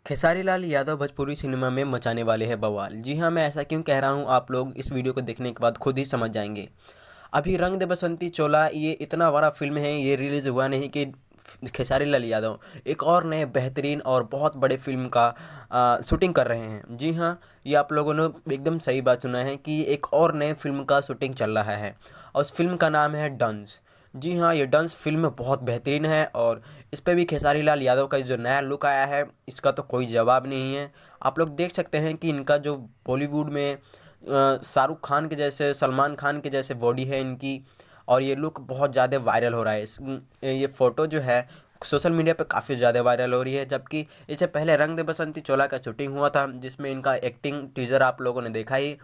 Khesari Lal Yadav Bhojpuri cinema में मचाने वाले हैं बवाल। जी हाँ, मैं ऐसा क्यों कह रहा हूँ, आप लोग इस वीडियो को देखने के बाद खुद ही समझ जाएंगे। अभी रंग दे बसंती चोला ये इतना बड़ा फिल्म है, ये रिलीज हुआ नहीं कि खेसारी लाल यादव एक और नए बेहतरीन और बहुत बड़े फिल्म का शूटिंग कर रहे हैं। जी हाँ, ये आप लोगों ने एकदम सही बात सुना है कि एक और नए फिल्म का शूटिंग चल रहा है और उस फिल्म का नाम है डंस। जी हाँ, ये डंस फिल्म बहुत बेहतरीन है और इस पे भी खेसारी लाल यादव का जो नया लुक आया है, इसका तो कोई जवाब नहीं है। आप लोग देख सकते हैं कि इनका जो बॉलीवुड में शाहरुख खान के जैसे, सलमान खान के जैसे बॉडी है इनकी, और ये लुक बहुत ज़्यादा वायरल हो रहा है। ये फ़ोटो जो है सोशल मीडिया पे काफ़ी ज़्यादा वायरल हो रही है, जबकि इससे पहले रंग दे बसंती चोला का शूटिंग हुआ था, जिसमें इनका एक्टिंग टीज़र आप लोगों ने देखा ही,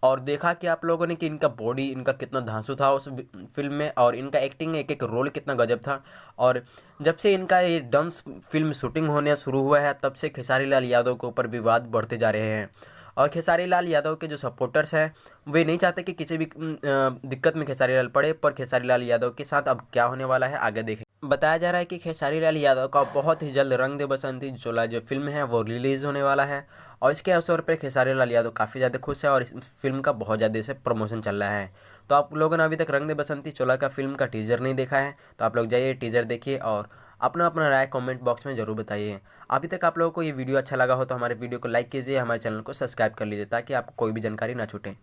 और देखा कि आप लोगों ने कि इनका बॉडी, इनका कितना धांसू था उस फिल्म में, और इनका एक्टिंग, एक एक रोल कितना गजब था। और जब से इनका ये डांस फिल्म शूटिंग होने शुरू हुआ है, तब से खेसारी लाल यादव के ऊपर विवाद बढ़ते जा रहे हैं। और खेसारी लाल यादव के जो सपोर्टर्स हैं, वे नहीं चाहते कि किसी भी दिक्कत में खेसारी लाल पड़े, पर खेसारी लाल यादव के साथ अब क्या होने वाला है आगे देखें। बताया जा रहा है कि खेसारी लाल यादव का बहुत ही जल्द रंग दे बसंती चोला जो फिल्म है वो रिलीज़ होने वाला है, और इसके अवसर पर खेसारी लाल यादव काफ़ी ज़्यादा खुश है और इस फिल्म का बहुत ज़्यादा से प्रमोशन चल रहा है। तो आप लोगों ने अभी तक रंग दे बसंती चोला का फिल्म का टीज़र नहीं देखा है, तो आप लोग जाइए टीज़र देखिए और अपना अपना राय कमेंट बॉक्स में ज़रूर बताइए। अभी तक आप लोगों को ये वीडियो अच्छा लगा हो तो हमारे वीडियो को लाइक कीजिए, हमारे चैनल को सब्सक्राइब कर लीजिए ताकि आपको कोई भी जानकारी ना छूटे।